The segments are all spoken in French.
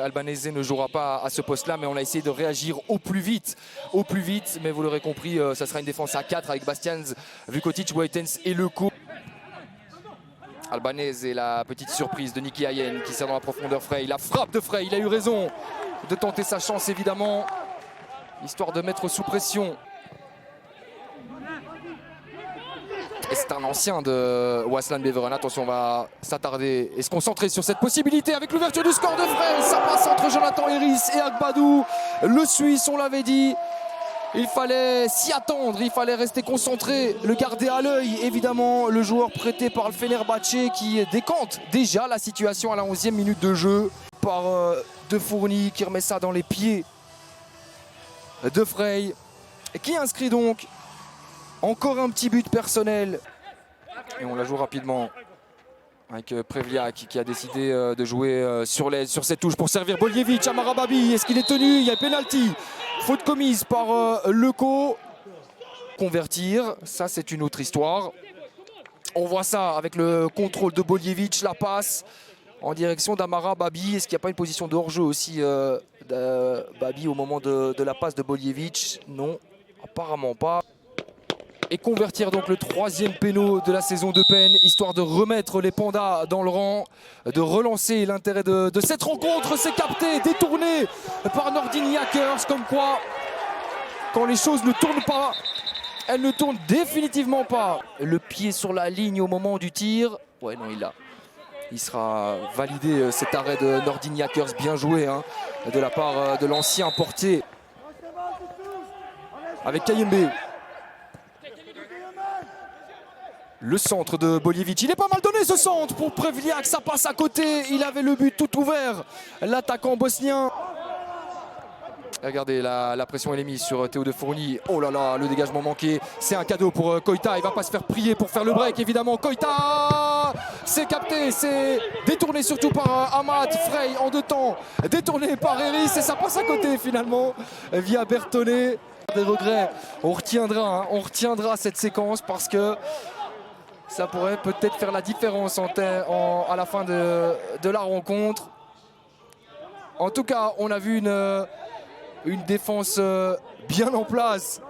Albanese ne jouera pas à ce poste-là, mais on a essayé de réagir au plus vite. Mais vous l'aurez compris, ça sera une défense à 4 avec Bastians, Vukotic, Waitens et Leco. Albanese et la petite surprise de Nicky Hayen qui sert dans la profondeur. Frey, la frappe de Frey, il a eu raison de tenter sa chance évidemment, histoire de mettre sous pression. Et c'est un ancien de Waasland Beveren. Attention, on va s'attarder et se concentrer sur cette possibilité avec l'ouverture du score de Frey. Ça passe entre Jonathan Eris et Agbadou. Le Suisse, on l'avait dit. Il fallait s'y attendre, il fallait rester concentré, le garder à l'œil. Évidemment, le joueur prêté par le Fenerbahçe qui décante déjà la situation à la 11e minute de jeu. Par De Fourny qui remet ça dans les pieds de Frey. Qui inscrit donc encore un petit but personnel. Et on la joue rapidement avec Prevliak qui a décidé de jouer sur l'aise, sur cette touche pour servir Boljevic. Amara Babi, est-ce qu'il est tenu? Il y a pénalty. Faute commise par Leco. Convertir, ça c'est une autre histoire. On voit ça avec le contrôle de Boljevic, la passe en direction d'Amara Babi. Est-ce qu'il n'y a pas une position de hors-jeu aussi de Babi au moment de la passe de Boljevic? Non, apparemment pas. Et convertir donc le 3e péno de la saison de peine, histoire de remettre les Pandas dans le rang, de relancer l'intérêt de cette rencontre. C'est capté, détourné par Nordin Hackers, comme quoi, quand les choses ne tournent pas, elles ne tournent définitivement pas. Le pied sur la ligne au moment du tir. Ouais, non, il sera validé cet arrêt de Nordin Hackers, bien joué hein, de la part de l'ancien portier. Avec Kayembe. Le centre de Boljevic, il est pas mal donné ce centre pour Prevliak, ça passe à côté, il avait le but tout ouvert, l'attaquant bosnien. Regardez, la pression elle est mise sur Théo de Fourny. Oh là là, le dégagement manqué, c'est un cadeau pour Koita, il va pas se faire prier pour faire le break évidemment. Koita, c'est capté, c'est détourné surtout par Amad Frey en 2 temps, détourné par Eris et ça passe à côté finalement via Bertone. Des regrets, on retiendra cette séquence parce que ça pourrait peut-être faire la différence à la fin de la rencontre. En tout cas, on a vu une défense bien en place,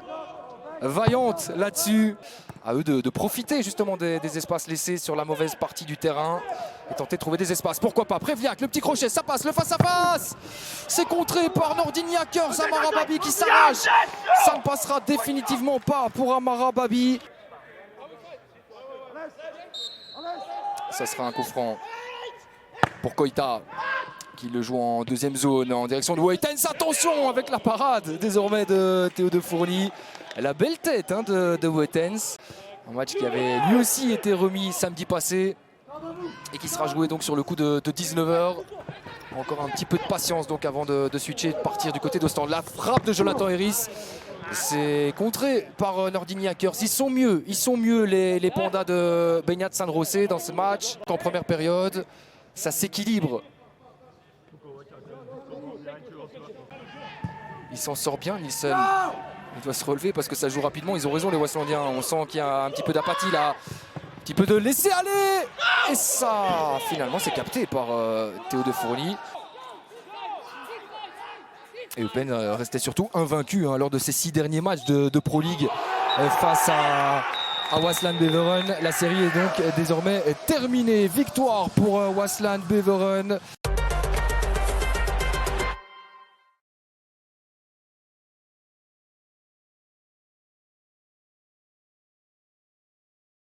vaillante là-dessus. À eux de profiter justement des espaces laissés sur la mauvaise partie du terrain et tenter de trouver des espaces. Pourquoi pas Prevliak, le petit crochet, ça passe, le face-à-face. C'est contré par Nordin Hackers, Amara Babi qui s'arrache. Ça ne passera définitivement pas pour Amara Babi. Ça sera un coup franc pour Koita qui le joue en 2e zone en direction de Waitens. Attention avec la parade désormais de Théo de Fourny. La belle tête hein, de Waitens. Un match qui avait lui aussi été remis samedi passé et qui sera joué donc sur le coup de 19 h. Encore un petit peu de patience donc avant de switcher et de partir du côté d'Ostende. La frappe de Jonathan Eris. C'est contré par Nordin Hackers. Ils sont mieux les Pandas de Beñat San José dans ce match qu'en première période. Ça s'équilibre. Il s'en sort bien, Nielsen. Il doit se relever parce que ça joue rapidement. Ils ont raison les Waaslandiens. On sent qu'il y a un petit peu d'apathie là. Un petit peu de laisser aller. Et ça, finalement, c'est capté par Théo de Fourny. Et Eupen restait surtout invaincu hein, lors de ses 6 derniers matchs de Pro League face à Waasland Beveren. La série est donc désormais terminée. Victoire pour Waasland Beveren.